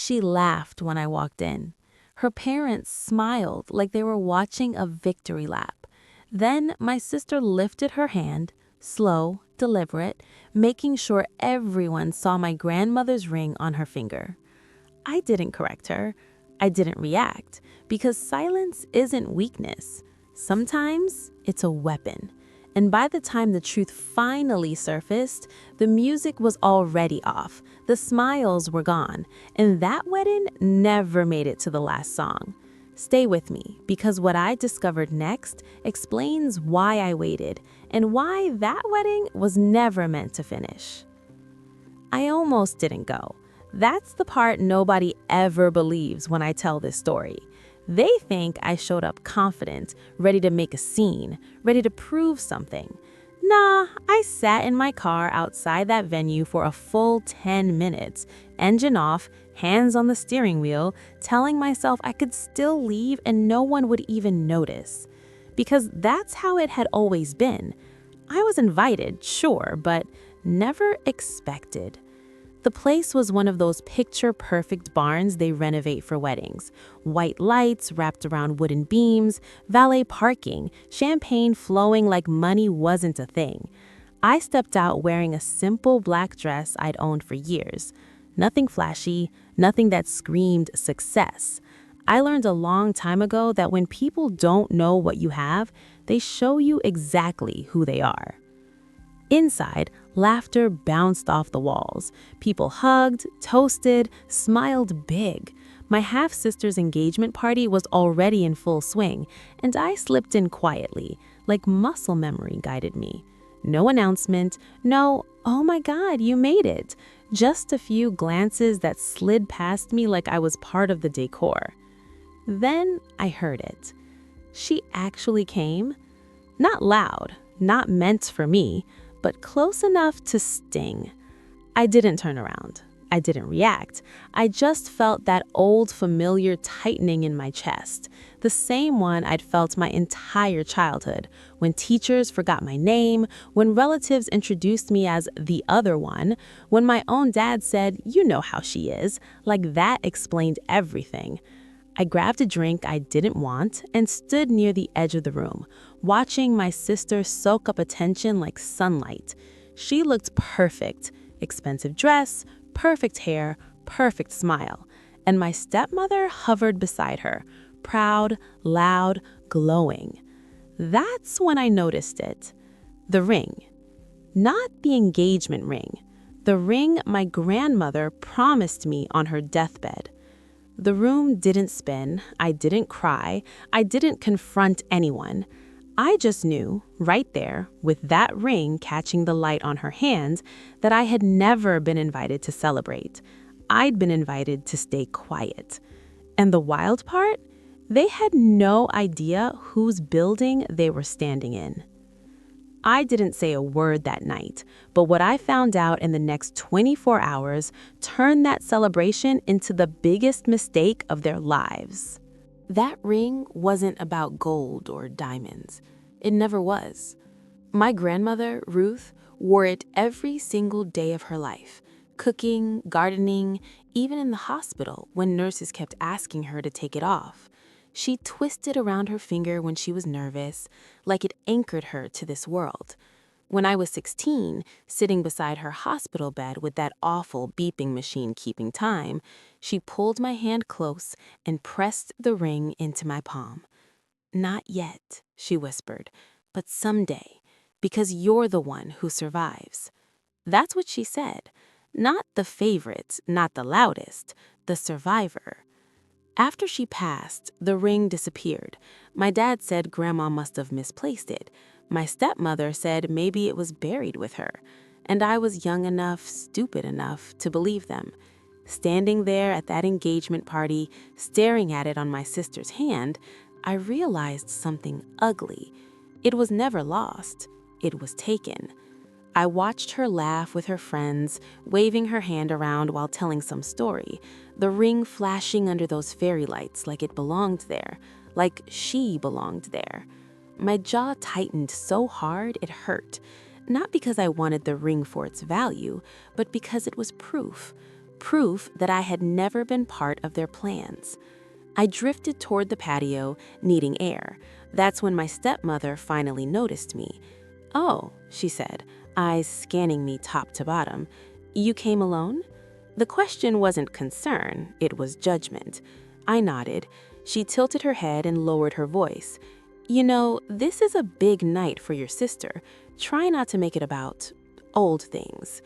She laughed when I walked in. Her parents smiled like they were watching a victory lap. Then my sister lifted her hand, slow, deliberate, making sure everyone saw my grandmother's ring on her finger. I didn't correct her. I didn't react, because silence isn't weakness. Sometimes it's a weapon. And by the time the truth finally surfaced, the music was already off, the smiles were gone, and that wedding never made it to the last song. Stay with me, because what I discovered next explains why I waited and why that wedding was never meant to finish. I almost didn't go. That's the part nobody ever believes when I tell this story. They think I showed up confident, ready to make a scene, ready to prove something. Nah, I sat in my car outside that venue for a full 10 minutes, engine off, hands on the steering wheel, telling myself I could still leave and no one would even notice. Because that's how it had always been. I was invited, sure, but never expected. The place was one of those picture-perfect barns they renovate for weddings. White lights wrapped around wooden beams, valet parking, champagne flowing like money wasn't a thing. I stepped out wearing a simple black dress I'd owned for years. Nothing flashy, nothing that screamed success. I learned a long time ago that when people don't know what you have, they show you exactly who they are. Inside, laughter bounced off the walls. People hugged, toasted, smiled big. My half-sister's engagement party was already in full swing, and I slipped in quietly, like muscle memory guided me. No announcement, no, "Oh my God, you made it." Just a few glances that slid past me like I was part of the decor. Then I heard it. She actually came. Not loud, not meant for me, but close enough to sting. I didn't turn around. I didn't react. I just felt that old familiar tightening in my chest, the same one I'd felt my entire childhood, when teachers forgot my name, when relatives introduced me as the other one, when my own dad said, "You know how she is," like that explained everything. I grabbed a drink I didn't want and stood near the edge of the room, watching my sister soak up attention like sunlight. She looked perfect. Expensive dress, perfect hair, perfect smile. And my stepmother hovered beside her, proud, loud, glowing. That's when I noticed it. The ring. Not the engagement ring. The ring my grandmother promised me on her deathbed. The room didn't spin, I didn't cry, I didn't confront anyone. I just knew, right there, with that ring catching the light on her hand, that I had never been invited to celebrate. I'd been invited to stay quiet. And the wild part? They had no idea whose building they were standing in. I didn't say a word that night, but what I found out in the next 24 hours turned that celebration into the biggest mistake of their lives. That ring wasn't about gold or diamonds. It never was. My grandmother, Ruth, wore it every single day of her life, cooking, gardening, even in the hospital when nurses kept asking her to take it off. She twisted around her finger when she was nervous, like it anchored her to this world. When I was 16, sitting beside her hospital bed with that awful beeping machine keeping time, she pulled my hand close and pressed the ring into my palm. "Not yet," she whispered, "but someday, because you're the one who survives." That's what she said. Not the favorite, not the loudest, the survivor. After she passed, the ring disappeared. My dad said Grandma must have misplaced it. My stepmother said maybe it was buried with her. And I was young enough, stupid enough to believe them. Standing there at that engagement party, staring at it on my sister's hand, I realized something ugly. It was never lost. It was taken. I watched her laugh with her friends, waving her hand around while telling some story, the ring flashing under those fairy lights like it belonged there, like she belonged there. My jaw tightened so hard it hurt, not because I wanted the ring for its value, but because it was proof. proof that I had never been part of their plans. I drifted toward the patio, needing air. That's when my stepmother finally noticed me. "Oh," she said, eyes scanning me top to bottom. "You came alone?" The question wasn't concern, it was judgment. I nodded. She tilted her head and lowered her voice. "You know, this is a big night for your sister. Try not to make it about old things."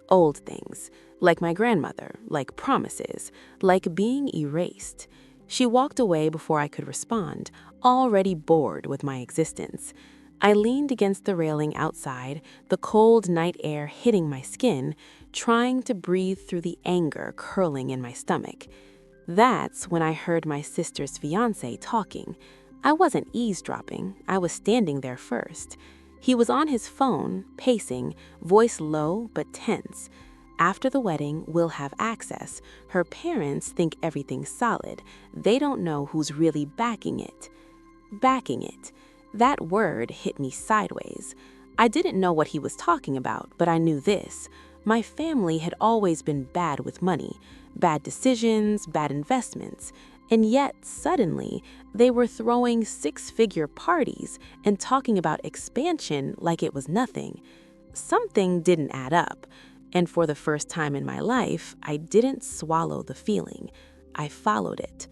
Old things, like my grandmother, like promises, like being erased. She walked away before I could respond, already bored with my existence. I leaned against the railing outside, the cold night air hitting my skin, trying to breathe through the anger curling in my stomach. That's when I heard my sister's fiancé talking. I wasn't eavesdropping, I was standing there first. He was on his phone, pacing, voice low but tense. After the wedding, we'll have access. Her parents think everything's solid. They don't know who's really backing it. Backing it. That word hit me sideways. I didn't know what he was talking about, but I knew this. My family had always been bad with money. Bad decisions, bad investments. And yet, suddenly, they were throwing six-figure parties and talking about expansion like it was nothing. Something didn't add up, and for the first time in my life, I didn't swallow the feeling. I followed it.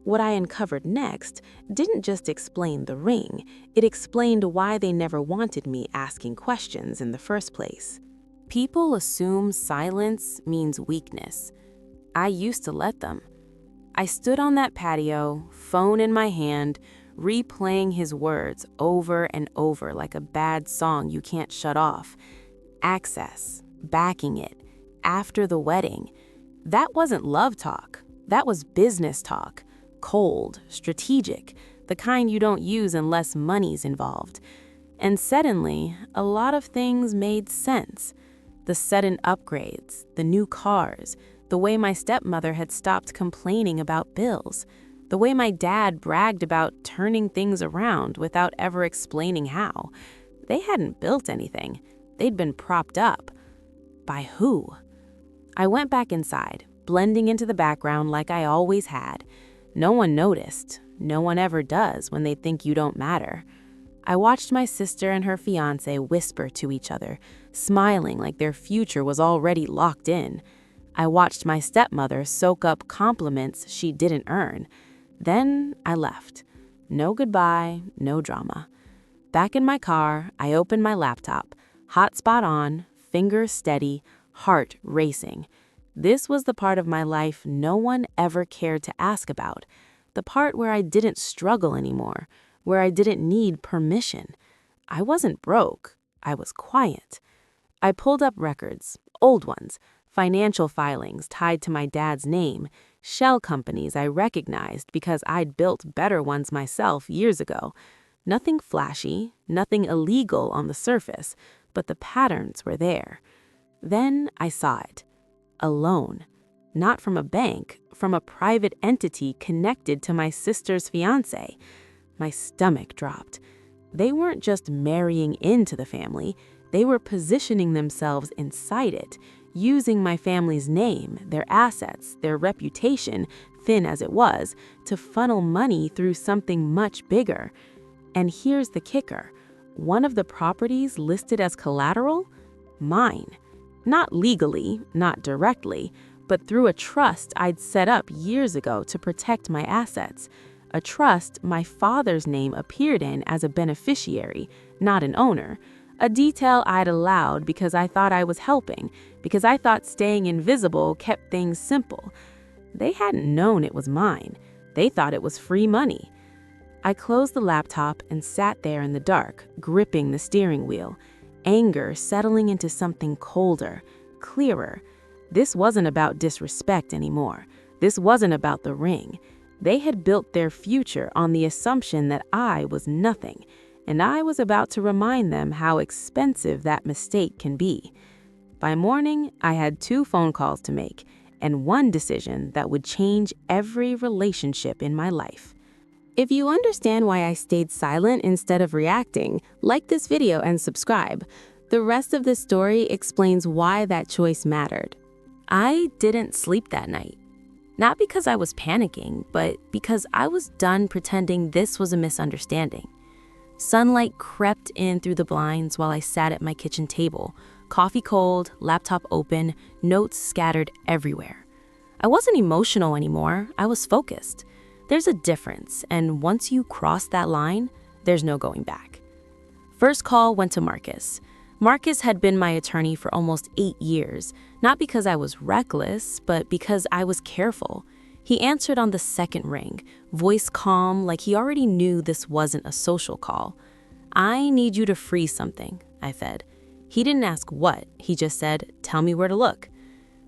What I uncovered next didn't just explain the ring, it explained why they never wanted me asking questions in the first place. People assume silence means weakness. I used to let them. I stood on that patio, phone in my hand, replaying his words over and over like a bad song you can't shut off. Access, backing it, after the wedding. That wasn't love talk. That was business talk. Cold, strategic, the kind you don't use unless money's involved. And suddenly, a lot of things made sense. The sudden upgrades, the new cars, the way my stepmother had stopped complaining about bills, the way my dad bragged about turning things around without ever explaining how. They hadn't built anything. They'd been propped up. By who? I went back inside, blending into the background like I always had. No one noticed. No one ever does when they think you don't matter. I watched my sister and her fiancé whisper to each other, smiling like their future was already locked in. I watched my stepmother soak up compliments she didn't earn. Then I left. No goodbye, no drama. Back in my car, I opened my laptop, hotspot on, fingers steady, heart racing. This was the part of my life no one ever cared to ask about, the part where I didn't struggle anymore, where I didn't need permission. I wasn't broke, I was quiet. I pulled up records, old ones, financial filings tied to my dad's name, shell companies I recognized because I'd built better ones myself years ago. Nothing flashy, nothing illegal on the surface, but the patterns were there. Then I saw it. A loan. Not from a bank, from a private entity connected to my sister's fiancé. My stomach dropped. They weren't just marrying into the family, they were positioning themselves inside it, using my family's name, their assets, their reputation, thin as it was, to funnel money through something much bigger. And here's the kicker. One of the properties listed as collateral? Mine. Not legally, not directly, but through a trust I'd set up years ago to protect my assets. A trust my father's name appeared in as a beneficiary, not an owner. A detail I'd allowed because I thought I was helping, because I thought staying invisible kept things simple. They hadn't known it was mine. They thought it was free money. I closed the laptop and sat there in the dark, gripping the steering wheel, anger settling into something colder, clearer. This wasn't about disrespect anymore. This wasn't about the ring. They had built their future on the assumption that I was nothing, and I was about to remind them how expensive that mistake can be. By morning, I had 2 phone calls to make, and one decision that would change every relationship in my life. If you understand why I stayed silent instead of reacting, like this video and subscribe. The rest of this story explains why that choice mattered. I didn't sleep that night. Not because I was panicking, but because I was done pretending this was a misunderstanding. Sunlight crept in through the blinds while I sat at my kitchen table, coffee cold, laptop open, notes scattered everywhere. I wasn't emotional anymore, I was focused. There's a difference, and once you cross that line, there's no going back. First call went to Marcus. Marcus had been my attorney for almost 8 years, not because I was reckless, but because I was careful. He answered on the second ring, voice calm, like he already knew this wasn't a social call. "I need you to freeze something," I said. He didn't ask what, he just said, "Tell me where to look."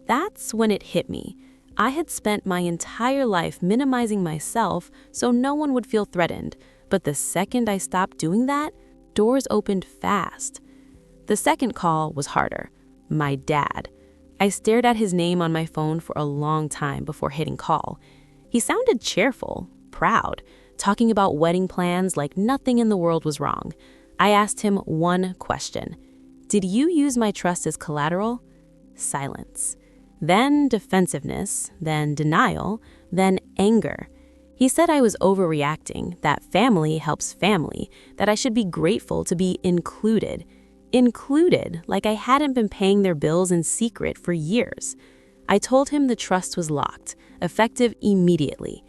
That's when it hit me. I had spent my entire life minimizing myself so no one would feel threatened, but the second I stopped doing that, doors opened fast. The second call was harder. My dad. I stared at his name on my phone for a long time before hitting call. He sounded cheerful, proud, talking about wedding plans like nothing in the world was wrong. I asked him one question. "Did you use my trust as collateral?" Silence. Then defensiveness, then denial, then anger. He said I was overreacting, that family helps family, that I should be grateful to be included. Included, like I hadn't been paying their bills in secret for years. I told him the trust was locked, effective immediately.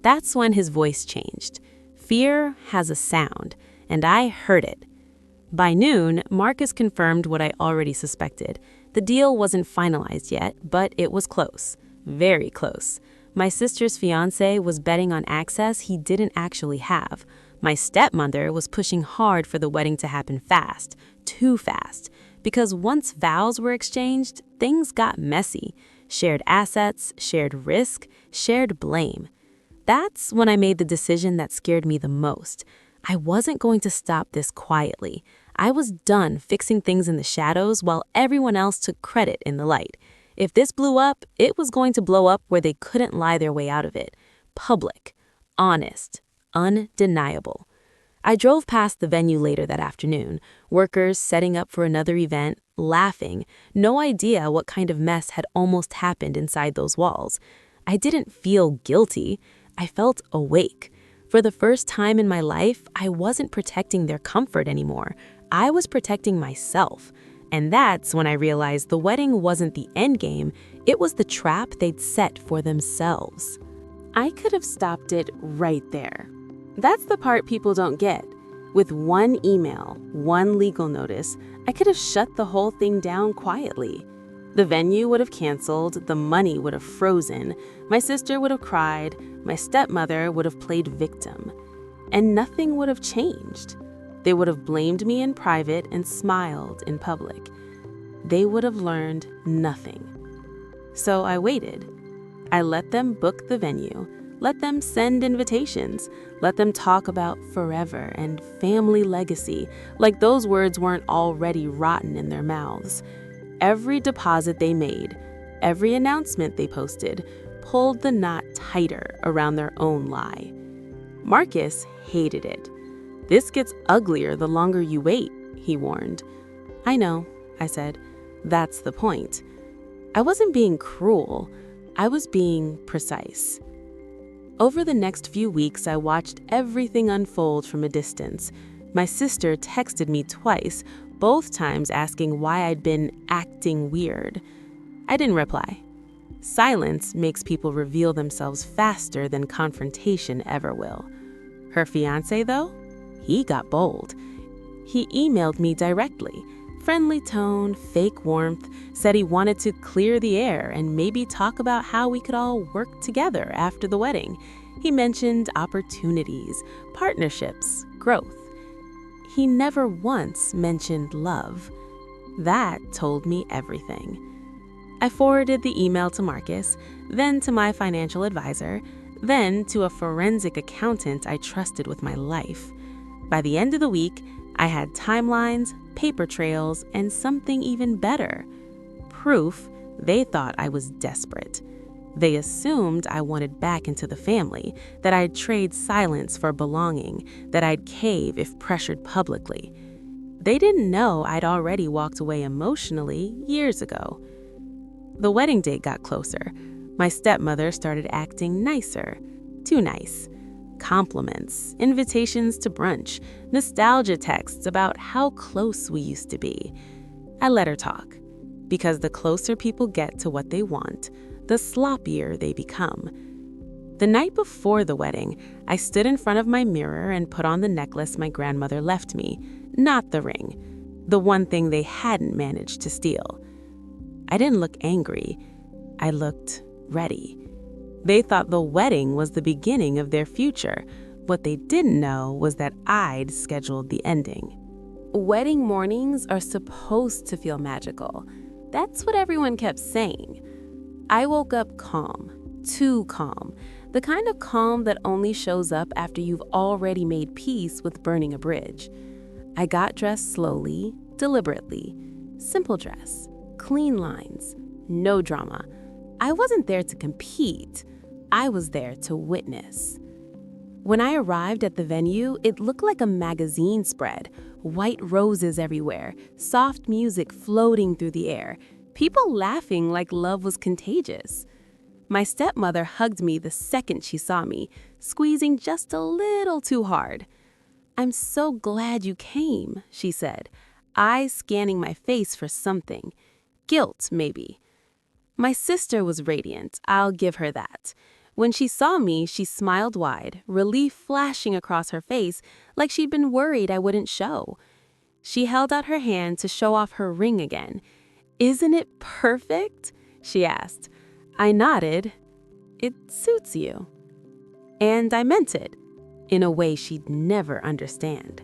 That's when his voice changed. Fear has a sound, and I heard it. By noon, Marcus confirmed what I already suspected. The deal wasn't finalized yet, but it was close. Very close. My sister's fiancé was betting on access he didn't actually have. My stepmother was pushing hard for the wedding to happen fast, too fast, because once vows were exchanged, things got messy. Shared assets, shared risk, shared blame. That's when I made the decision that scared me the most. I wasn't going to stop this quietly. I was done fixing things in the shadows while everyone else took credit in the light. If this blew up, it was going to blow up where they couldn't lie their way out of it. Public, honest, undeniable. I drove past the venue later that afternoon, workers setting up for another event, laughing, no idea what kind of mess had almost happened inside those walls. I didn't feel guilty. I felt awake. For the first time in my life, I wasn't protecting their comfort anymore. I was protecting myself. And that's when I realized the wedding wasn't the end game, it was the trap they'd set for themselves. I could have stopped it right there. That's the part people don't get. With one email, one legal notice, I could have shut the whole thing down quietly. The venue would have canceled, the money would have frozen, my sister would have cried, my stepmother would have played victim. And nothing would have changed. They would have blamed me in private and smiled in public. They would have learned nothing. So I waited. I let them book the venue, let them send invitations, let them talk about forever and family legacy, like those words weren't already rotten in their mouths. Every deposit they made, every announcement they posted, pulled the knot tighter around their own lie. Marcus hated it. "This gets uglier the longer you wait," he warned. "I know," I said. "That's the point." I wasn't being cruel. I was being precise. Over the next few weeks, I watched everything unfold from a distance. My sister texted me twice, both times asking why I'd been acting weird. I didn't reply. Silence makes people reveal themselves faster than confrontation ever will. Her fiancé, though? He got bold. He emailed me directly. Friendly tone, fake warmth, said he wanted to clear the air and maybe talk about how we could all work together after the wedding. He mentioned opportunities, partnerships, growth. He never once mentioned love. That told me everything. I forwarded the email to Marcus, then to my financial advisor, then to a forensic accountant I trusted with my life. By the end of the week, I had timelines, paper trails, and something even better. Proof they thought I was desperate. They assumed I wanted back into the family, that I'd trade silence for belonging, that I'd cave if pressured publicly. They didn't know I'd already walked away emotionally years ago. The wedding date got closer. My stepmother started acting nicer. Too nice. Compliments, invitations to brunch, nostalgia texts about how close we used to be. I let her talk, because the closer people get to what they want, the sloppier they become. The night before the wedding, I stood in front of my mirror and put on the necklace my grandmother left me, not the ring, the one thing they hadn't managed to steal. I didn't look angry. I looked ready. They thought the wedding was the beginning of their future. What they didn't know was that I'd scheduled the ending. Wedding mornings are supposed to feel magical. That's what everyone kept saying. I woke up calm, too calm, the kind of calm that only shows up after you've already made peace with burning a bridge. I got dressed slowly, deliberately. Simple dress, clean lines, no drama. I wasn't there to compete. I was there to witness. When I arrived at the venue, it looked like a magazine spread. White roses everywhere, soft music floating through the air, people laughing like love was contagious. My stepmother hugged me the second she saw me, squeezing just a little too hard. "I'm so glad you came," she said, eyes scanning my face for something. Guilt, maybe. My sister was radiant, I'll give her that. When she saw me, she smiled wide, relief flashing across her face like she'd been worried I wouldn't show. She held out her hand to show off her ring again. "Isn't it perfect?" she asked. I nodded. "It suits you." And I meant it, in a way she'd never understand.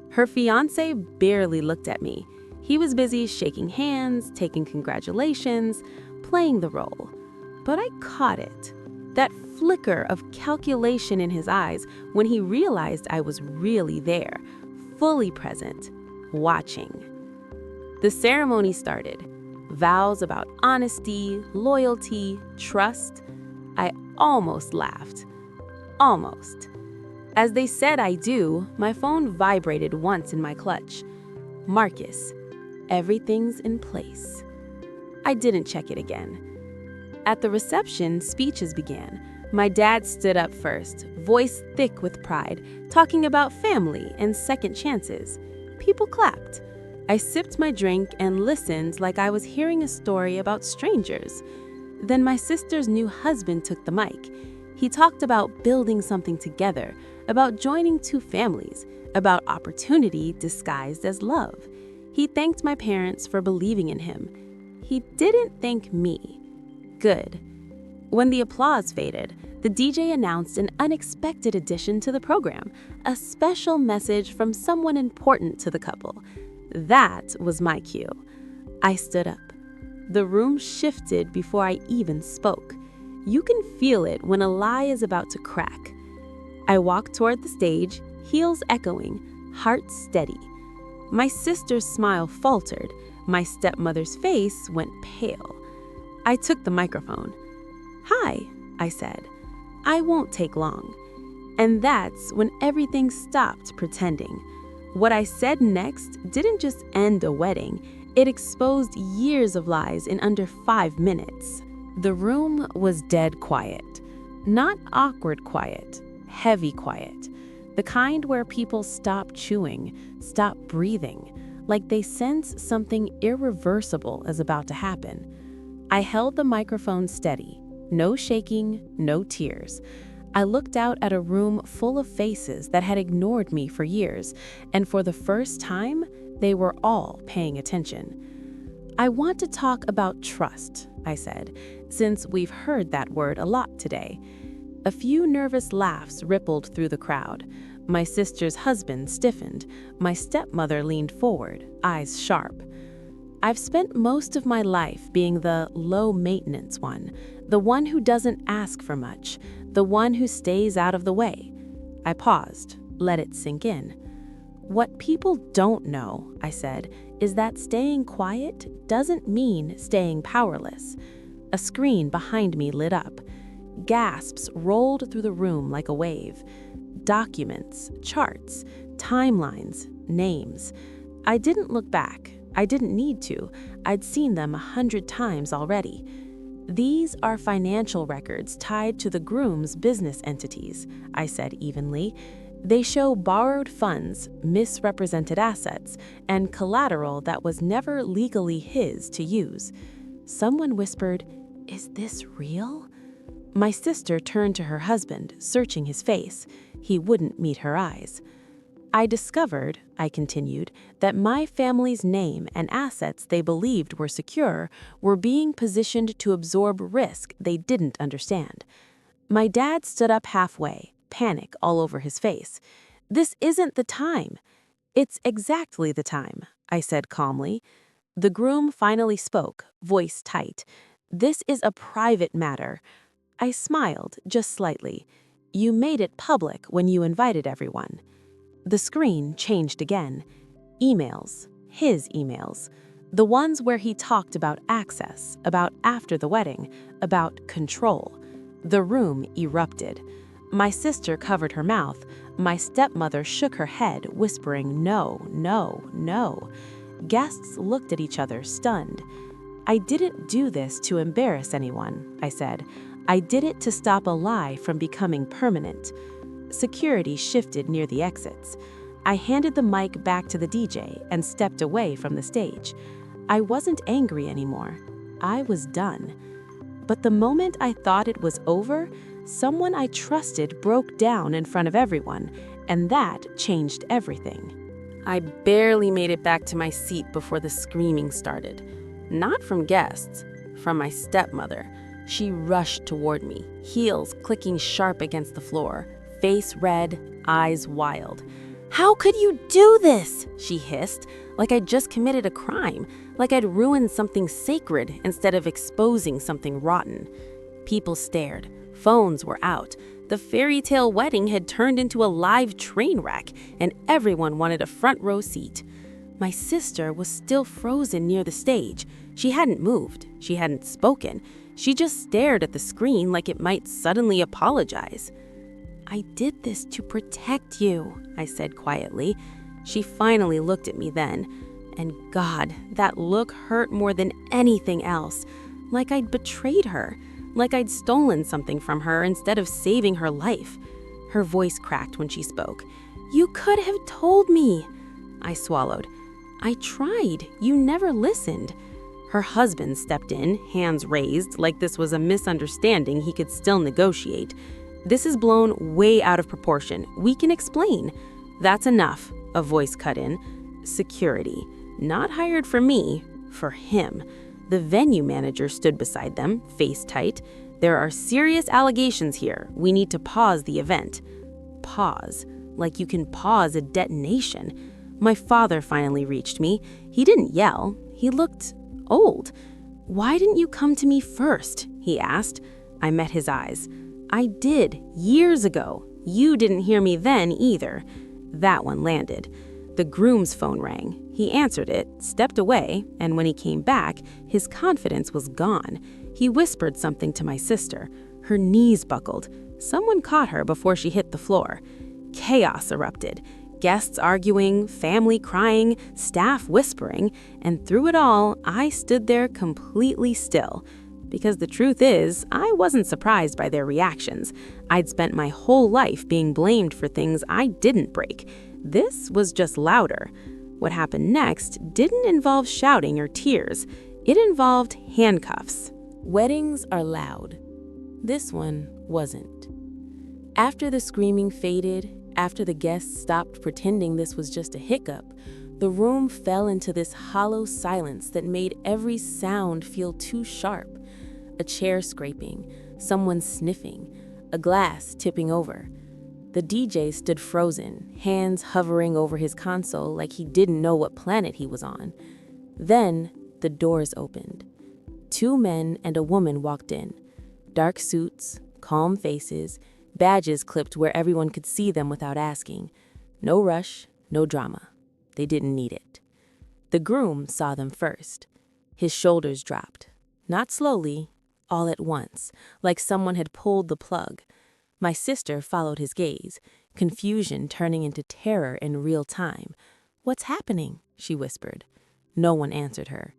Her fiancé barely looked at me. He was busy shaking hands, taking congratulations, playing the role. But I caught it. That flicker of calculation in his eyes when he realized I was really there, fully present, watching. The ceremony started. Vows about honesty, loyalty, trust. I almost laughed. Almost. As they said I do, my phone vibrated once in my clutch. Marcus, everything's in place. I didn't check it again. At the reception, speeches began. My dad stood up first, voice thick with pride, talking about family and second chances. People clapped. I sipped my drink and listened like I was hearing a story about strangers. Then my sister's new husband took the mic. He talked about building something together, about joining two families, about opportunity disguised as love. He thanked my parents for believing in him. He didn't thank me. Good. When the applause faded, the DJ announced an unexpected addition to the program, a special message from someone important to the couple. That was my cue. I stood up. The room shifted before I even spoke. You can feel it when a lie is about to crack. I walked toward the stage, heels echoing, heart steady. My sister's smile faltered. My stepmother's face went pale. I took the microphone. "Hi," I said. "I won't take long." And that's when everything stopped pretending. What I said next didn't just end a wedding, it exposed years of lies in under 5 minutes. The room was dead quiet. Not awkward quiet, heavy quiet. The kind where people stop chewing, stop breathing, like they sense something irreversible is about to happen. I held the microphone steady. No shaking, no tears. I looked out at a room full of faces that had ignored me for years, and for the first time, they were all paying attention. "I want to talk about trust," I said, since we've heard that word a lot today. A few nervous laughs rippled through the crowd. My sister's husband stiffened. My stepmother leaned forward, eyes sharp. I've spent most of my life being the low-maintenance one, the one who doesn't ask for much, the one who stays out of the way. I paused, let it sink in. "What people don't know," I said, "is that staying quiet doesn't mean staying powerless." A screen behind me lit up. Gasps rolled through the room like a wave. Documents, charts, timelines, names. I didn't look back. I didn't need to. I'd seen them 100 times already. These are financial records tied to the groom's business entities, I said evenly. They show borrowed funds, misrepresented assets, and collateral that was never legally his to use. Someone whispered, "Is this real?" My sister turned to her husband, searching his face. He wouldn't meet her eyes. I discovered, I continued, that my family's name and assets they believed were secure were being positioned to absorb risk they didn't understand. My dad stood up halfway, panic all over his face. "This isn't the time." "It's exactly the time," I said calmly. The groom finally spoke, voice tight. "This is a private matter." I smiled, just slightly. "You made it public when you invited everyone." The screen changed again. Emails, his emails. The ones where he talked about access, about after the wedding, about control. The room erupted. My sister covered her mouth. My stepmother shook her head, whispering, "No, no, no." Guests looked at each other, stunned. "I didn't do this to embarrass anyone," I said. "I did it to stop a lie from becoming permanent." Security shifted near the exits. I handed the mic back to the DJ and stepped away from the stage. I wasn't angry anymore. I was done. But the moment I thought it was over, someone I trusted broke down in front of everyone, and that changed everything. I barely made it back to my seat before the screaming started. Not from guests, from my stepmother. She rushed toward me, heels clicking sharp against the floor, face red, eyes wild. "How could you do this?" she hissed, like I'd just committed a crime, like I'd ruined something sacred instead of exposing something rotten. People stared. Phones were out. The fairy tale wedding had turned into a live train wreck, and everyone wanted a front row seat. My sister was still frozen near the stage. She hadn't moved. She hadn't spoken. She just stared at the screen like it might suddenly apologize. "I did this to protect you," I said quietly. She finally looked at me then. And God, that look hurt more than anything else. Like I'd betrayed her. Like I'd stolen something from her instead of saving her life. Her voice cracked when she spoke. "You could have told me." I swallowed. "I tried. You never listened." Her husband stepped in, hands raised, like this was a misunderstanding he could still negotiate. "This is blown way out of proportion. We can explain." "That's enough," a voice cut in. Security. Not hired for me, for him. The venue manager stood beside them, face tight. "There are serious allegations here. We need to pause the event." Pause. Like you can pause a detonation. My father finally reached me. He didn't yell. He looked old. "Why didn't you come to me first?" he asked. I met his eyes. "I did, years ago. You didn't hear me then either." That one landed. The groom's phone rang. He answered it, stepped away, and when he came back, his confidence was gone. He whispered something to my sister. Her knees buckled. Someone caught her before she hit the floor. Chaos erupted. Guests arguing, family crying, staff whispering, and through it all, I stood there completely still. Because the truth is, I wasn't surprised by their reactions. I'd spent my whole life being blamed for things I didn't break. This was just louder. What happened next didn't involve shouting or tears. It involved handcuffs. Weddings are loud. This one wasn't. After the screaming faded, after the guests stopped pretending this was just a hiccup, the room fell into this hollow silence that made every sound feel too sharp. A chair scraping, someone sniffing, a glass tipping over. The DJ stood frozen, hands hovering over his console like he didn't know what planet he was on. Then the doors opened. 2 men and a woman walked in. Dark suits, calm faces, badges clipped where everyone could see them without asking. No rush, no drama. They didn't need it. The groom saw them first. His shoulders dropped. Not slowly, all at once, like someone had pulled the plug. My sister followed his gaze, confusion turning into terror in real time. "What's happening?" she whispered. No one answered her.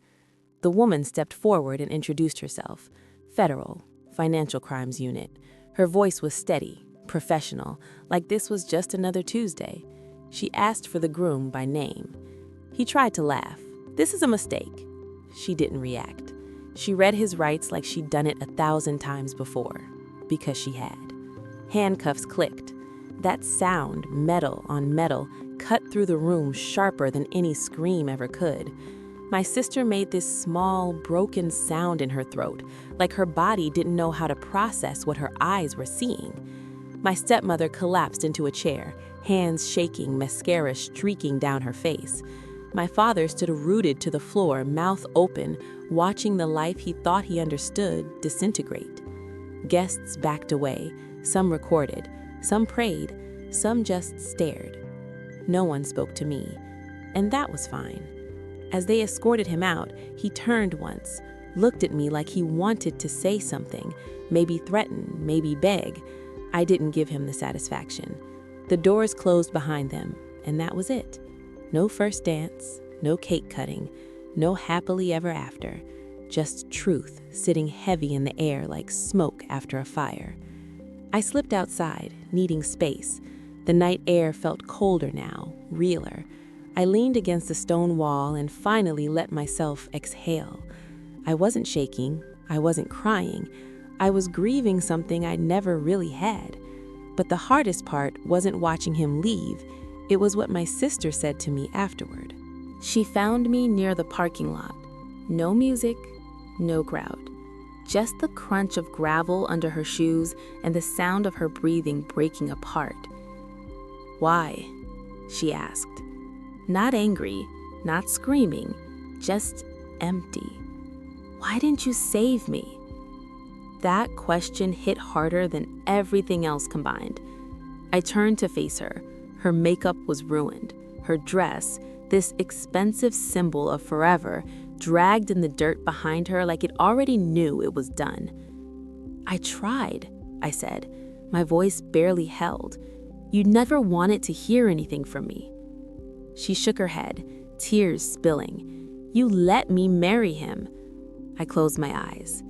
The woman stepped forward and introduced herself. Federal, Financial Crimes Unit. Her voice was steady, professional, like this was just another Tuesday. She asked for the groom by name. He tried to laugh. "This is a mistake." She didn't react. She read his rights like she'd done it 1,000 times before, because she had. Handcuffs clicked. That sound, metal on metal, cut through the room sharper than any scream ever could. My sister made this small, broken sound in her throat, like her body didn't know how to process what her eyes were seeing. My stepmother collapsed into a chair, hands shaking, mascara streaking down her face. My father stood rooted to the floor, mouth open, watching the life he thought he understood disintegrate. Guests backed away, some recorded, some prayed, some just stared. No one spoke to me, and that was fine. As they escorted him out, he turned once, looked at me like he wanted to say something, maybe threaten, maybe beg. I didn't give him the satisfaction. The doors closed behind them, and that was it. No first dance, no cake cutting, no happily ever after. Just truth sitting heavy in the air like smoke after a fire. I slipped outside, needing space. The night air felt colder now, realer. I leaned against the stone wall and finally let myself exhale. I wasn't shaking, I wasn't crying. I was grieving something I'd never really had. But the hardest part wasn't watching him leave. It was what my sister said to me afterward. She found me near the parking lot. No music, no crowd. Just the crunch of gravel under her shoes and the sound of her breathing breaking apart. "Why?" she asked. Not angry, not screaming, just empty. "Why didn't you save me?" That question hit harder than everything else combined. I turned to face her. Her makeup was ruined. Her dress, this expensive symbol of forever, dragged in the dirt behind her like it already knew it was done. "I tried," I said. My voice barely held. "You never wanted to hear anything from me." She shook her head, tears spilling. "You let me marry him." I closed my eyes.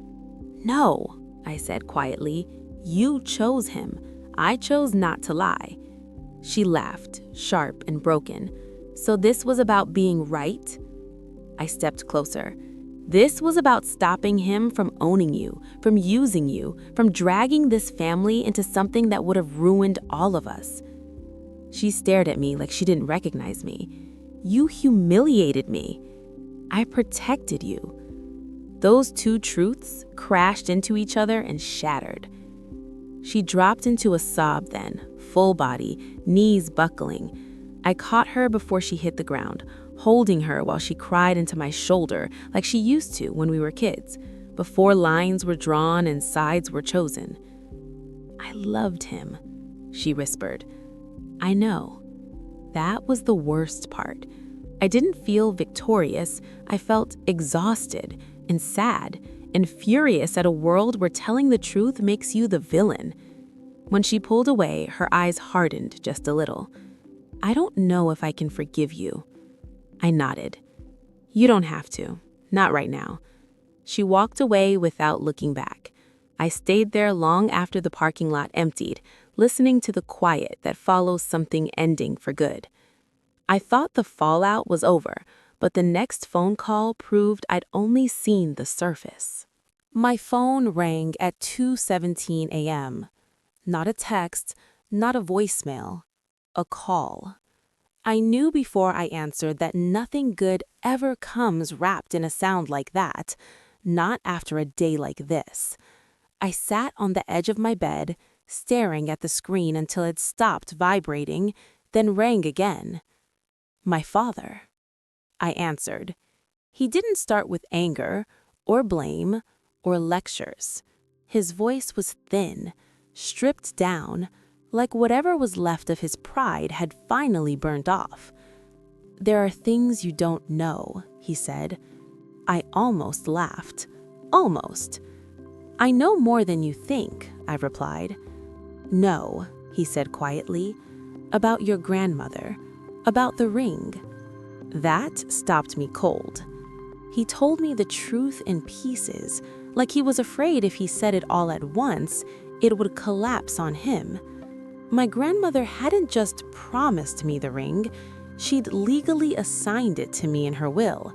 "No," I said quietly. "You chose him. I chose not to lie." She laughed, sharp and broken. "So this was about being right?" I stepped closer. "This was about stopping him from owning you, from using you, from dragging this family into something that would have ruined all of us." She stared at me like she didn't recognize me. "You humiliated me. I protected you." Those two truths crashed into each other and shattered. She dropped into a sob then, full body, knees buckling. I caught her before she hit the ground, holding her while she cried into my shoulder like she used to when we were kids, before lines were drawn and sides were chosen. "I loved him," she whispered. "I know." That was the worst part. I didn't feel victorious. I felt exhausted and sad and furious at a world where telling the truth makes you the villain. When she pulled away, her eyes hardened just a little. "I don't know if I can forgive you." I nodded. "You don't have to. Not right now." She walked away without looking back. I stayed there long after the parking lot emptied, listening to the quiet that follows something ending for good. I thought the fallout was over, but the next phone call proved I'd only seen the surface. My phone rang at 2:17 a.m. Not a text, not a voicemail, a call. I knew before I answered that nothing good ever comes wrapped in a sound like that, not after a day like this. I sat on the edge of my bed, staring at the screen until it stopped vibrating, then rang again. My father. I answered. He didn't start with anger, or blame, or lectures. His voice was thin, stripped down, like whatever was left of his pride had finally burned off. "There are things you don't know," he said. I almost laughed. Almost. "I know more than you think," I replied. "No," he said quietly, "about your grandmother, about the ring." That stopped me cold. He told me the truth in pieces, like he was afraid if he said it all at once, it would collapse on him. My grandmother hadn't just promised me the ring, she'd legally assigned it to me in her will.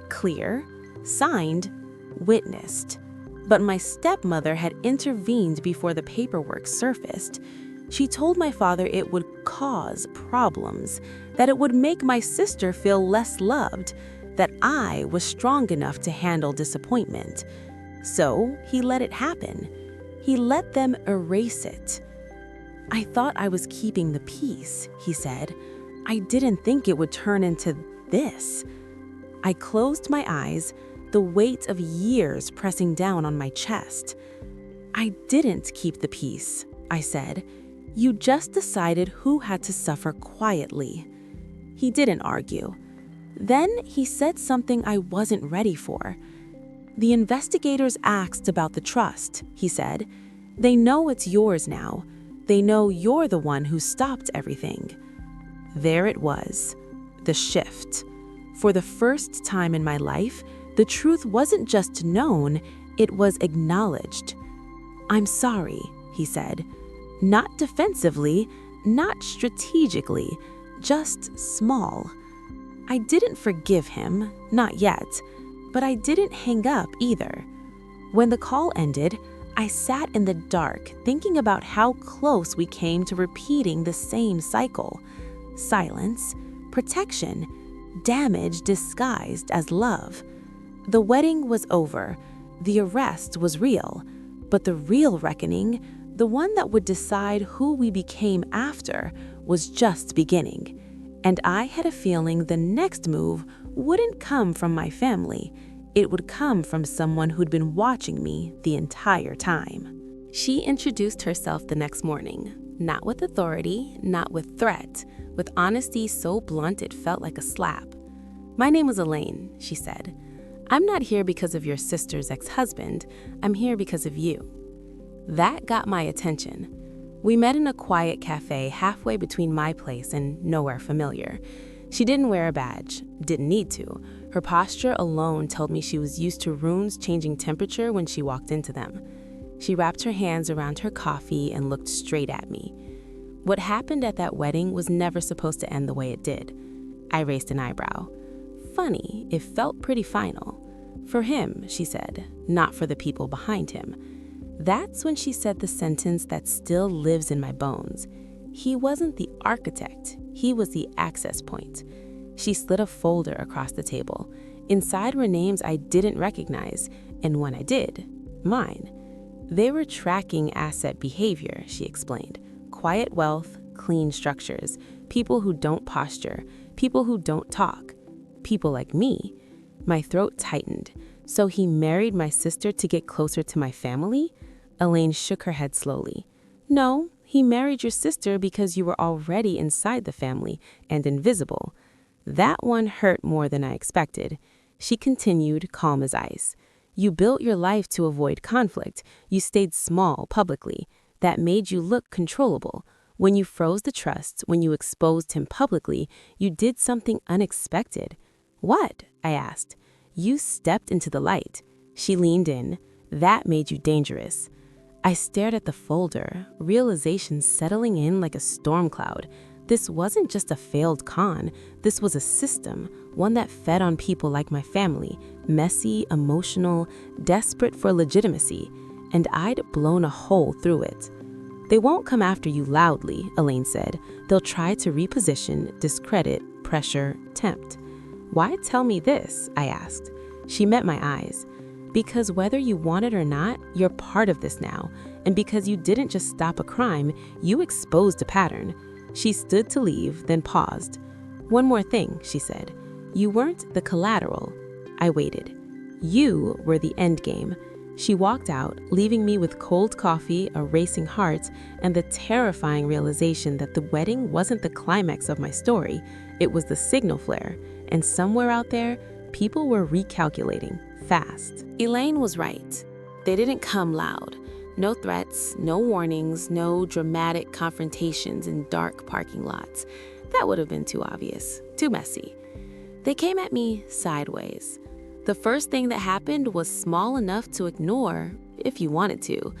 Clear, signed, witnessed. But my stepmother had intervened before the paperwork surfaced. She told my father it would cause problems, that it would make my sister feel less loved, that I was strong enough to handle disappointment. So he let it happen. He let them erase it. I thought I was keeping the peace, he said. I didn't think it would turn into this. I closed my eyes, the weight of years pressing down on my chest. I didn't keep the peace, I said. You just decided who had to suffer quietly. He didn't argue. Then he said something I wasn't ready for. The investigators asked about the trust, he said. They know it's yours now. They know you're the one who stopped everything. There it was, the shift. For the first time in my life, the truth wasn't just known, it was acknowledged. I'm sorry, he said. Not defensively, not strategically, just small. I didn't forgive him, not yet, but I didn't hang up either. When the call ended, I sat in the dark thinking about how close we came to repeating the same cycle. Silence, protection, damage disguised as love. The wedding was over, the arrest was real, but the real reckoning, the one that would decide who we became after, was just beginning. And I had a feeling the next move wouldn't come from my family. It would come from someone who'd been watching me the entire time. She introduced herself the next morning, not with authority, not with threat, with honesty so blunt it felt like a slap. My name was Elaine, she said. I'm not here because of your sister's ex-husband. I'm here because of you. That got my attention. We met in a quiet cafe halfway between my place and nowhere familiar. She didn't wear a badge, didn't need to. Her posture alone told me she was used to rooms changing temperature when she walked into them. She wrapped her hands around her coffee and looked straight at me. What happened at that wedding was never supposed to end the way it did. I raised an eyebrow. Funny, it felt pretty final. For him, she said, not for the people behind him. That's when she said the sentence that still lives in my bones. He wasn't the architect, he was the access point. She slid a folder across the table. Inside were names I didn't recognize, and when I did, mine. They were tracking asset behavior, she explained. Quiet wealth, clean structures, people who don't posture, people who don't talk, people like me. My throat tightened. So he married my sister to get closer to my family? Elaine shook her head slowly. No, he married your sister because you were already inside the family and invisible. That one hurt more than I expected. She continued, calm as ice. You built your life to avoid conflict. You stayed small publicly. That made you look controllable. When you froze the trust, when you exposed him publicly, you did something unexpected. What? I asked. You stepped into the light. She leaned in. That made you dangerous. I stared at the folder, realization settling in like a storm cloud. This wasn't just a failed con. This was a system, one that fed on people like my family, messy, emotional, desperate for legitimacy, and I'd blown a hole through it. They won't come after you loudly, Elaine said. They'll try to reposition, discredit, pressure, tempt. Why tell me this? I asked. She met my eyes. Because whether you want it or not, you're part of this now. And because you didn't just stop a crime, you exposed a pattern. She stood to leave, then paused. One more thing, she said. You weren't the collateral. I waited. You were the endgame. She walked out, leaving me with cold coffee, a racing heart, and the terrifying realization that the wedding wasn't the climax of my story. It was the signal flare. And somewhere out there, people were recalculating, fast. Elaine was right. They didn't come loud. No threats, no warnings, no dramatic confrontations in dark parking lots. That would have been too obvious, too messy. They came at me sideways. The first thing that happened was small enough to ignore if you wanted to.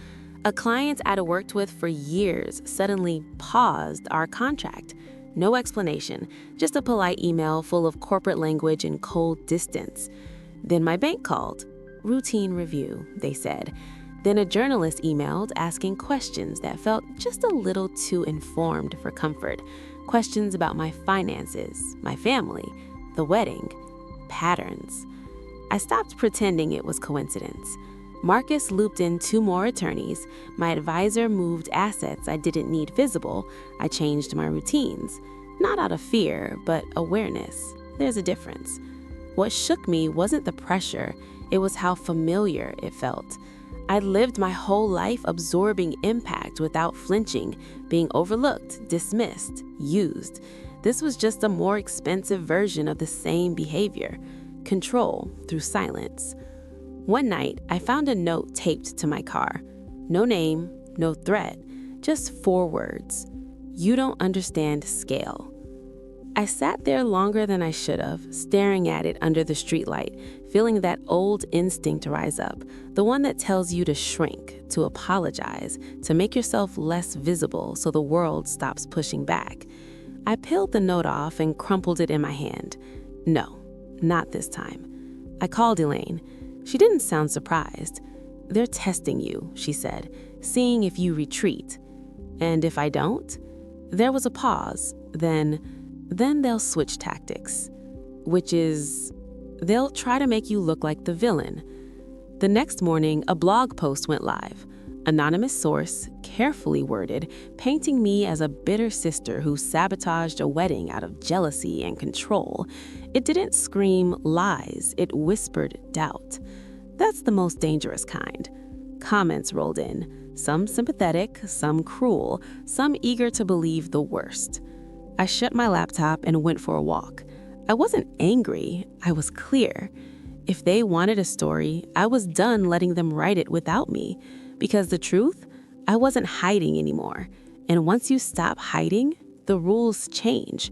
A client I'd worked with for years suddenly paused our contract. No explanation, just a polite email full of corporate language and cold distance. Then my bank called. Routine review, they said. Then a journalist emailed asking questions that felt just a little too informed for comfort. Questions about my finances, my family, the wedding, patterns. I stopped pretending it was coincidence. Marcus looped in 2 more attorneys. My advisor moved assets I didn't need visible. I changed my routines. Not out of fear, but awareness. There's a difference. What shook me wasn't the pressure, it was how familiar it felt. I'd lived my whole life absorbing impact without flinching, being overlooked, dismissed, used. This was just a more expensive version of the same behavior. Control through silence. One night, I found a note taped to my car. No name, no threat, just 4 words. You don't understand scale. I sat there longer than I should have, staring at it under the streetlight, feeling that old instinct rise up, the one that tells you to shrink, to apologize, to make yourself less visible so the world stops pushing back. I peeled the note off and crumpled it in my hand. No, not this time. I called Elaine. She didn't sound surprised. They're testing you, she said, seeing if you retreat. And if I don't? There was a pause. Then they'll switch tactics, which is they'll try to make you look like the villain. The next morning, a blog post went live. Anonymous source, carefully worded, painting me as a bitter sister who sabotaged a wedding out of jealousy and control. It didn't scream lies, it whispered doubt. That's the most dangerous kind. Comments rolled in, some sympathetic, some cruel, some eager to believe the worst. I shut my laptop and went for a walk. I wasn't angry, I was clear. If they wanted a story, I was done letting them write it without me. Because the truth, I wasn't hiding anymore. And once you stop hiding, the rules change.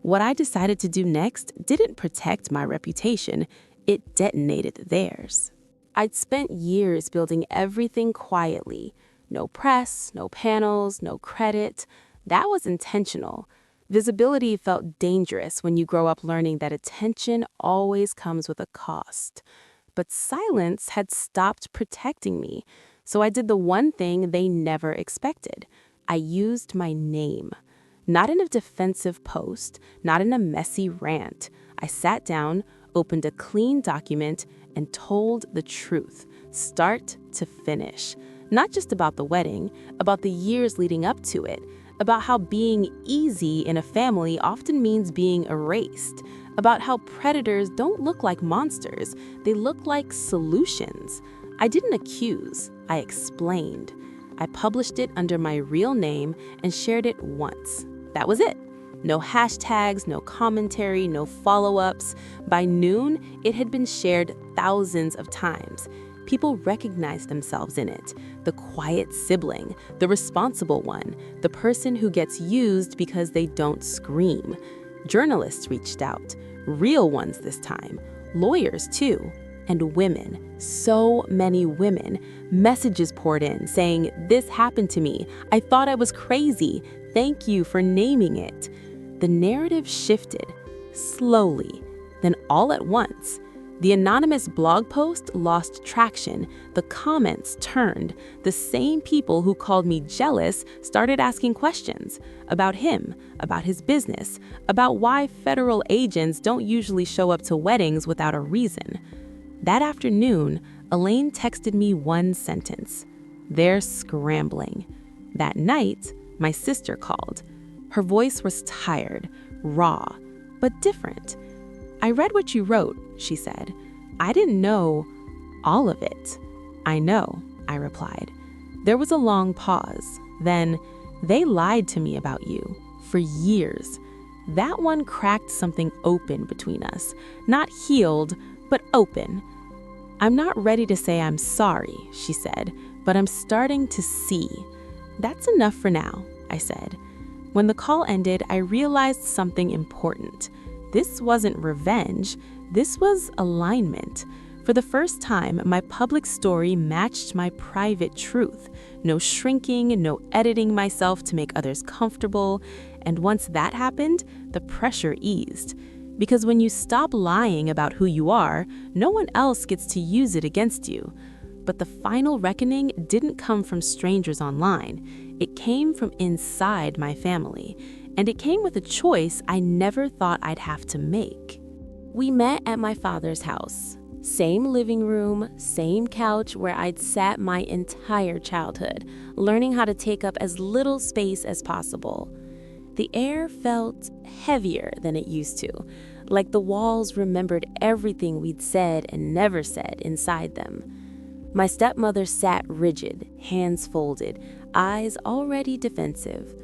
What I decided to do next didn't protect my reputation, it detonated theirs. I'd spent years building everything quietly. No press, no panels, no credit. That was intentional. Visibility felt dangerous when you grow up learning that attention always comes with a cost. But silence had stopped protecting me, so I did the one thing they never expected. I used my name. Not in a defensive post, not in a messy rant. I sat down, opened a clean document, and told the truth, start to finish. Not just about the wedding, about the years leading up to it, about how being easy in a family often means being erased, about how predators don't look like monsters, they look like solutions. I didn't accuse, I explained. I published it under my real name and shared it once. That was it. No hashtags, no commentary, no follow-ups. By noon, it had been shared thousands of times. People recognized themselves in it. The quiet sibling, the responsible one, the person who gets used because they don't scream. Journalists reached out, real ones this time, lawyers too, and women, so many women. Messages poured in saying, "This happened to me. I thought I was crazy. Thank you for naming it." The narrative shifted, slowly, then all at once. The anonymous blog post lost traction. The comments turned. The same people who called me jealous started asking questions about him, about his business, about why federal agents don't usually show up to weddings without a reason. That afternoon, Elaine texted me one sentence. They're scrambling. That night, my sister called. Her voice was tired, raw, but different. "I read what you wrote," she said. "I didn't know all of it." "I know," I replied. There was a long pause. Then, "They lied to me about you for years." That one cracked something open between us. Not healed, but open. "I'm not ready to say I'm sorry," she said, "but I'm starting to see." "That's enough for now," I said. When the call ended, I realized something important. This wasn't revenge, this was alignment. For the first time, my public story matched my private truth. No shrinking, no editing myself to make others comfortable. And once that happened, the pressure eased. Because when you stop lying about who you are, no one else gets to use it against you. But the final reckoning didn't come from strangers online. It came from inside my family. And it came with a choice I never thought I'd have to make. We met at my father's house. Same living room, same couch where I'd sat my entire childhood, learning how to take up as little space as possible. The air felt heavier than it used to, like the walls remembered everything we'd said and never said inside them. My stepmother sat rigid, hands folded, eyes already defensive.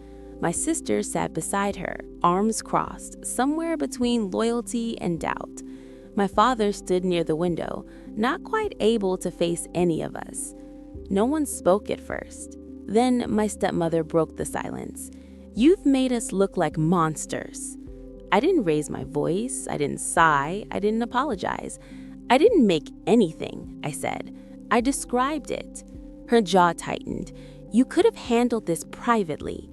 My sister sat beside her, arms crossed, somewhere between loyalty and doubt. My father stood near the window, not quite able to face any of us. No one spoke at first. Then my stepmother broke the silence. "You've made us look like monsters." I didn't raise my voice, I didn't sigh, I didn't apologize. I didn't make anything, I said. I described it. Her jaw tightened. "You could have handled this privately."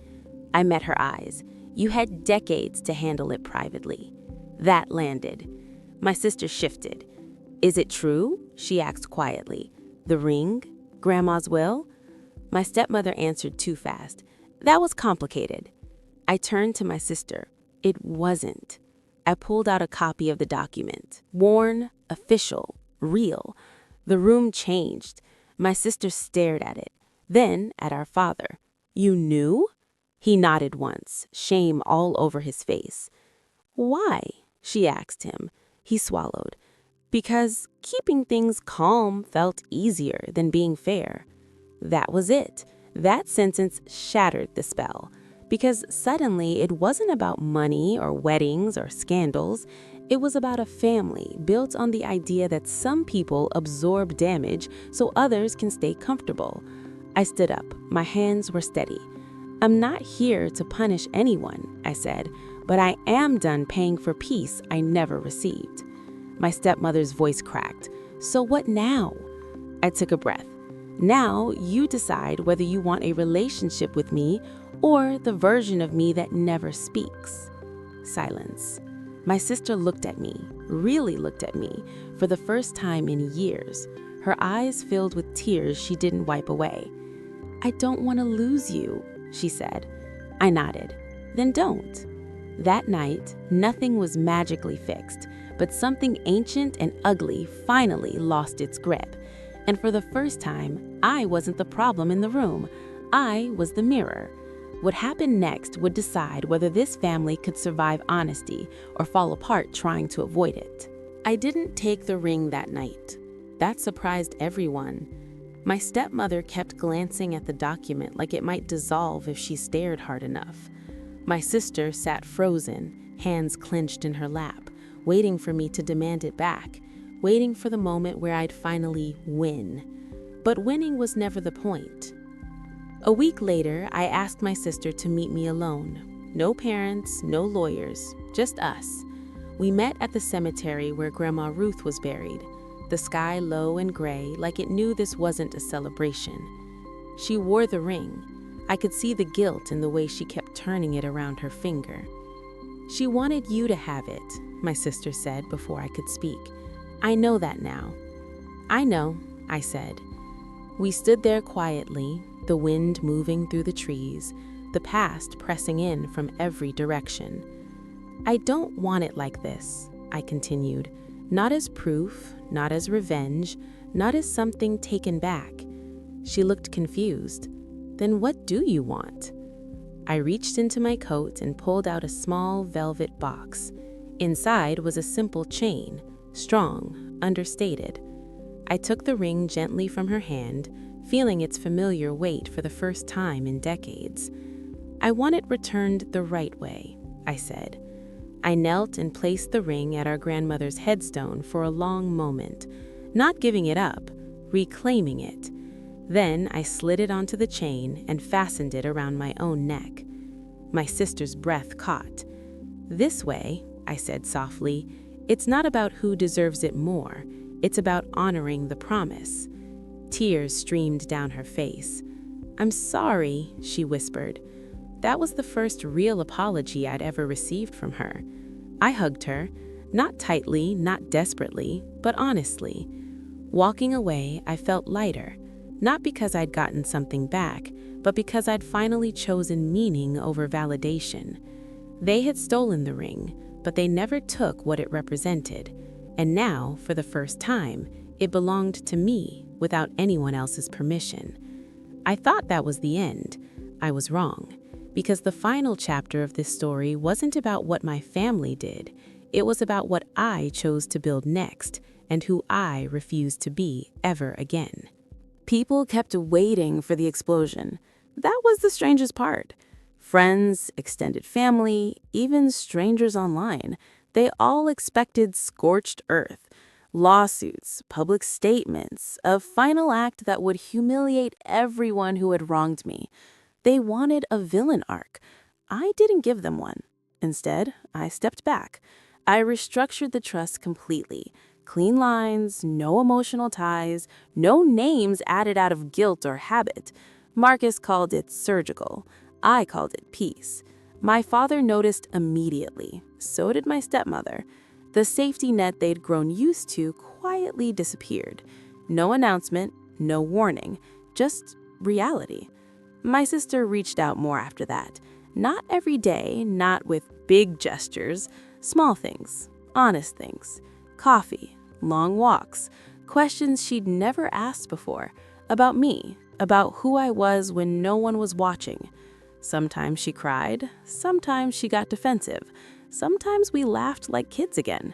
I met her eyes. "You had decades to handle it privately." That landed. My sister shifted. "Is it true?" she asked quietly. "The ring? Grandma's will?" My stepmother answered too fast. "That was complicated." I turned to my sister. It wasn't. I pulled out a copy of the document. Worn, official, real. The room changed. My sister stared at it, then at our father. "You knew?" He nodded once, shame all over his face. "Why?" she asked him. He swallowed. "Because keeping things calm felt easier than being fair." That was it. That sentence shattered the spell. Because suddenly it wasn't about money or weddings or scandals. It was about a family built on the idea that some people absorb damage so others can stay comfortable. I stood up. My hands were steady. "I'm not here to punish anyone," I said, "but I am done paying for peace I never received." My stepmother's voice cracked. "So what now?" I took a breath. "Now you decide whether you want a relationship with me or the version of me that never speaks." Silence. My sister looked at me, really looked at me, for the first time in years. Her eyes filled with tears she didn't wipe away. "I don't want to lose you," she said. I nodded. "Then don't." That night, nothing was magically fixed, but something ancient and ugly finally lost its grip. And for the first time, I wasn't the problem in the room. I was the mirror. What happened next would decide whether this family could survive honesty or fall apart trying to avoid it. I didn't take the ring that night. That surprised everyone. My stepmother kept glancing at the document like it might dissolve if she stared hard enough. My sister sat frozen, hands clenched in her lap, waiting for me to demand it back, waiting for the moment where I'd finally win. But winning was never the point. A week later, I asked my sister to meet me alone. No parents, no lawyers, just us. We met at the cemetery where Grandma Ruth was buried, the sky low and gray like it knew this wasn't a celebration. She wore the ring. I could see the guilt in the way she kept turning it around her finger. "She wanted you to have it," my sister said before I could speak. "I know that now." "I know," I said. We stood there quietly, the wind moving through the trees, the past pressing in from every direction. "I don't want it like this," I continued, "not as proof, not as revenge, not as something taken back." She looked confused. "Then what do you want?" I reached into my coat and pulled out a small velvet box. Inside was a simple chain, strong, understated. I took the ring gently from her hand, feeling its familiar weight for the first time in decades. "I want it returned the right way," I said. I knelt and placed the ring at our grandmother's headstone for a long moment, not giving it up, reclaiming it. Then I slid it onto the chain and fastened it around my own neck. My sister's breath caught. "This way," I said softly. "It's not about who deserves it more. It's about honoring the promise." Tears streamed down her face. "I'm sorry," she whispered. That was the first real apology I'd ever received from her. I hugged her, not tightly, not desperately, but honestly. Walking away, I felt lighter, not because I'd gotten something back, but because I'd finally chosen meaning over validation. They had stolen the ring, but they never took what it represented. And now, for the first time, it belonged to me without anyone else's permission. I thought that was the end. I was wrong, because the final chapter of this story wasn't about what my family did. It was about what I chose to build next and who I refused to be ever again. People kept waiting for the explosion. That was the strangest part. Friends, extended family, even strangers online, they all expected scorched earth, lawsuits, public statements, a final act that would humiliate everyone who had wronged me. They wanted a villain arc. I didn't give them one. Instead, I stepped back. I restructured the trust completely. Clean lines, no emotional ties, no names added out of guilt or habit. Marcus called it surgical. I called it peace. My father noticed immediately. So did my stepmother. The safety net they'd grown used to quietly disappeared. No announcement, no warning, just reality. My sister reached out more after that. Not every day, not with big gestures, small things, honest things. Coffee, long walks, questions she'd never asked before, about me, about who I was when no one was watching. Sometimes she cried, sometimes she got defensive, sometimes we laughed like kids again.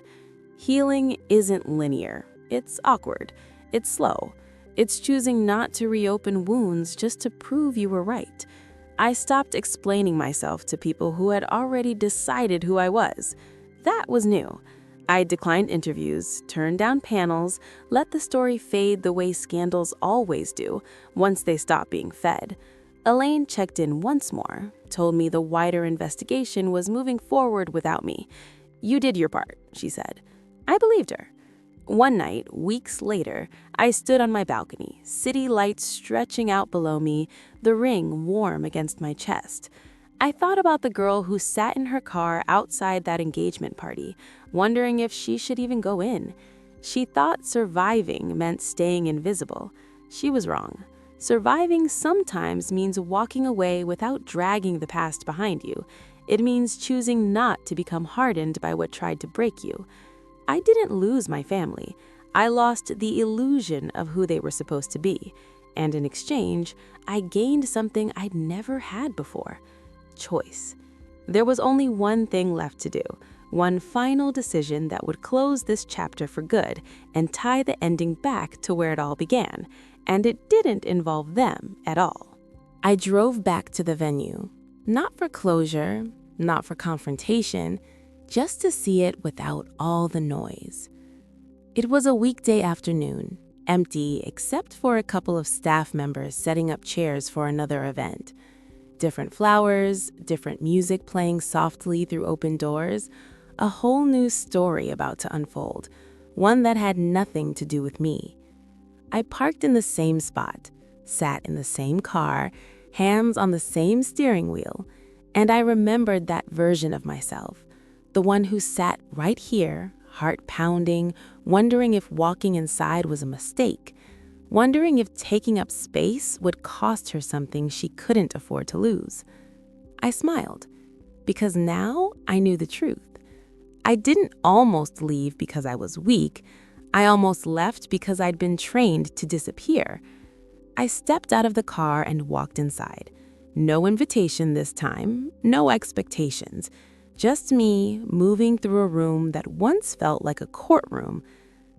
Healing isn't linear, it's awkward, it's slow. It's choosing not to reopen wounds just to prove you were right. I stopped explaining myself to people who had already decided who I was. That was new. I declined interviews, turned down panels, let the story fade the way scandals always do once they stop being fed. Elaine checked in once more, told me the wider investigation was moving forward without me. "You did your part," she said. I believed her. One night, weeks later, I stood on my balcony, city lights stretching out below me, the ring warm against my chest. I thought about the girl who sat in her car outside that engagement party, wondering if she should even go in. She thought surviving meant staying invisible. She was wrong. Surviving sometimes means walking away without dragging the past behind you. It means choosing not to become hardened by what tried to break you. I didn't lose my family. I lost the illusion of who they were supposed to be. And in exchange, I gained something I'd never had before. Choice. There was only one thing left to do, one final decision that would close this chapter for good and tie the ending back to where it all began, and it didn't involve them at all. I drove back to the venue, not for closure, not for confrontation, just to see it without all the noise. It was a weekday afternoon, empty except for a couple of staff members setting up chairs for another event. Different flowers, different music playing softly through open doors, a whole new story about to unfold, one that had nothing to do with me. I parked in the same spot, sat in the same car, hands on the same steering wheel, and I remembered that version of myself, the one who sat right here, heart pounding, wondering if walking inside was a mistake, wondering if taking up space would cost her something she couldn't afford to lose. I smiled, because now I knew the truth. I didn't almost leave because I was weak. I almost left because I'd been trained to disappear. I stepped out of the car and walked inside. No invitation this time, no expectations. Just me moving through a room that once felt like a courtroom.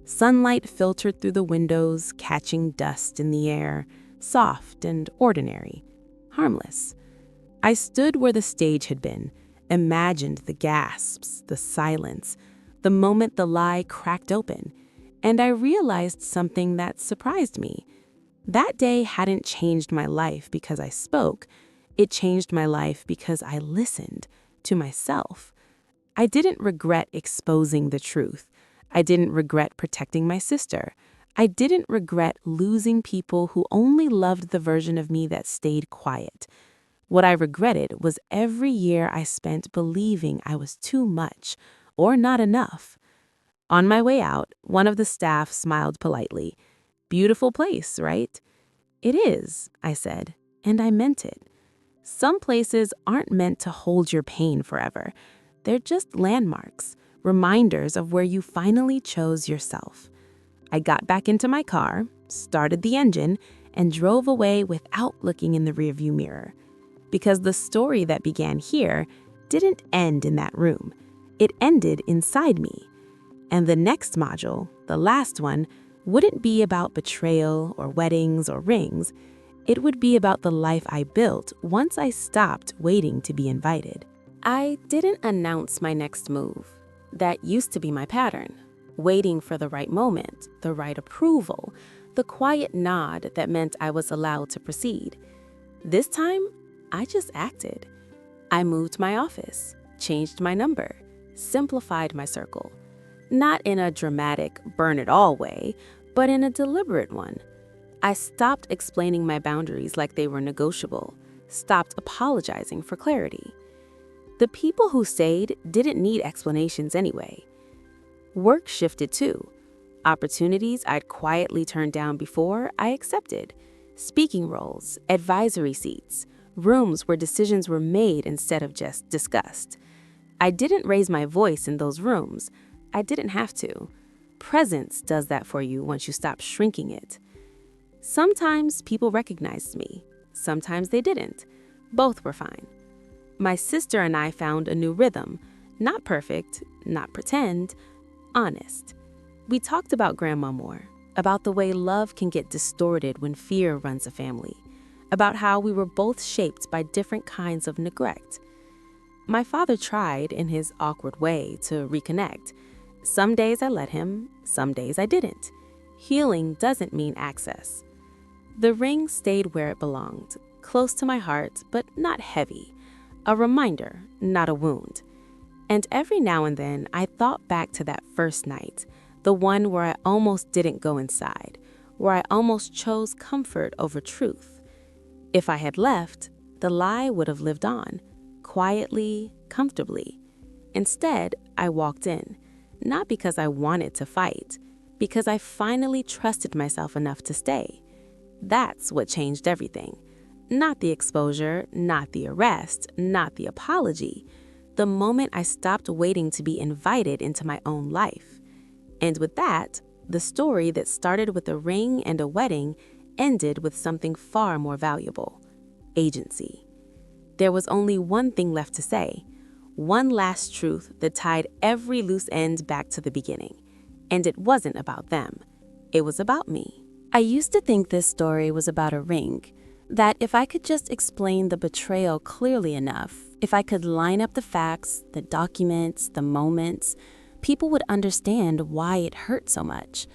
Sunlight filtered through the windows, catching dust in the air, soft and ordinary, harmless. I stood where the stage had been, imagined the gasps, the silence, the moment the lie cracked open, and I realized something that surprised me. That day hadn't changed my life because I spoke. It changed my life because I listened to myself. I didn't regret exposing the truth. I didn't regret protecting my sister. I didn't regret losing people who only loved the version of me that stayed quiet. What I regretted was every year I spent believing I was too much or not enough. On my way out, one of the staff smiled politely. "Beautiful place, right?" "It is," I said, and I meant it. Some places aren't meant to hold your pain forever. They're just landmarks, reminders of where you finally chose yourself. I got back into my car, started the engine, and drove away without looking in the rearview mirror. Because the story that began here didn't end in that room. It ended inside me. And the next module, the last one, wouldn't be about betrayal or weddings or rings. It would be about the life I built once I stopped waiting to be invited. I didn't announce my next move. That used to be my pattern. Waiting for the right moment, the right approval, the quiet nod that meant I was allowed to proceed. This time, I just acted. I moved my office, changed my number, simplified my circle. Not in a dramatic, burn-it-all way, but in a deliberate one. I stopped explaining my boundaries like they were negotiable, stopped apologizing for clarity. The people who stayed didn't need explanations anyway. Work shifted too. Opportunities I'd quietly turned down before, I accepted. Speaking roles, advisory seats, rooms where decisions were made instead of just discussed. I didn't raise my voice in those rooms. I didn't have to. Presence does that for you once you stop shrinking it. Sometimes people recognized me. Sometimes they didn't. Both were fine. My sister and I found a new rhythm. Not perfect, not pretend, honest. We talked about grandma more, about the way love can get distorted when fear runs a family, about how we were both shaped by different kinds of neglect. My father tried, in his awkward way, to reconnect. Some days I let him, some days I didn't. Healing doesn't mean access. The ring stayed where it belonged, close to my heart, but not heavy. A reminder, not a wound. And every now and then, I thought back to that first night, the one where I almost didn't go inside, where I almost chose comfort over truth. If I had left, the lie would have lived on, quietly, comfortably. Instead, I walked in, not because I wanted to fight, because I finally trusted myself enough to stay. That's what changed everything. Not the exposure, not the arrest, not the apology. The moment I stopped waiting to be invited into my own life. And with that, the story that started with a ring and a wedding ended with something far more valuable: agency. There was only one thing left to say, one last truth that tied every loose end back to the beginning. And it wasn't about them. It was about me. I used to think this story was about a ring, that if I could just explain the betrayal clearly enough, if I could line up the facts, the documents, the moments, people would understand why it hurt so much.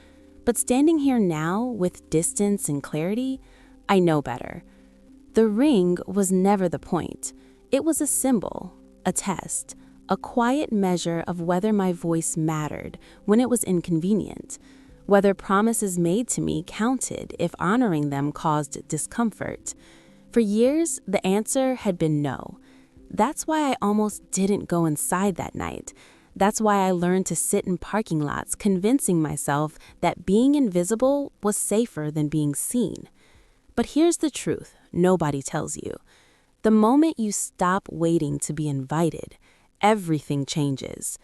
But standing here now, with distance and clarity, I know better. The ring was never the point. It was a symbol, a test, a quiet measure of whether my voice mattered when it was inconvenient, whether promises made to me counted if honoring them caused discomfort. For years, the answer had been no. That's why I almost didn't go inside that night. That's why I learned to sit in parking lots, convincing myself that being invisible was safer than being seen. But here's the truth nobody tells you. The moment you stop waiting to be invited, everything changes.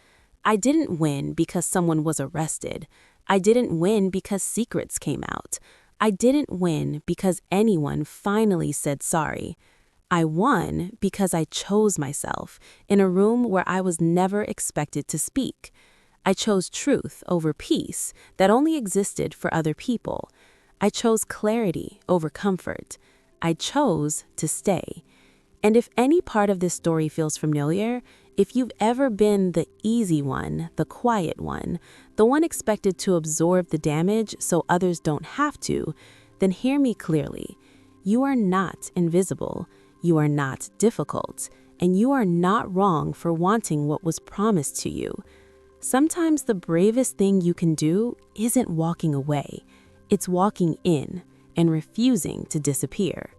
I didn't win because someone was arrested. I didn't win because secrets came out. I didn't win because anyone finally said sorry. I won because I chose myself in a room where I was never expected to speak. I chose truth over peace that only existed for other people. I chose clarity over comfort. I chose to stay. And if any part of this story feels familiar, if you've ever been the easy one, the quiet one, the one expected to absorb the damage so others don't have to, then hear me clearly. You are not invisible. You are not difficult, and you are not wrong for wanting what was promised to you. Sometimes the bravest thing you can do isn't walking away, it's walking in and refusing to disappear.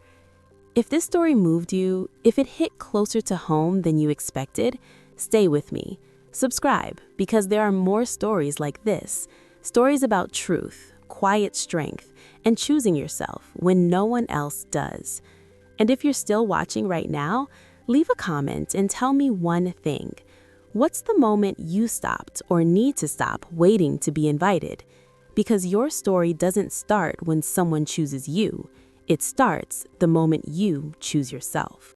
If this story moved you, if it hit closer to home than you expected, stay with me. Subscribe, because there are more stories like this, stories about truth, quiet strength, and choosing yourself when no one else does. And if you're still watching right now, leave a comment and tell me one thing. What's the moment you stopped or need to stop waiting to be invited? Because your story doesn't start when someone chooses you. It starts the moment you choose yourself.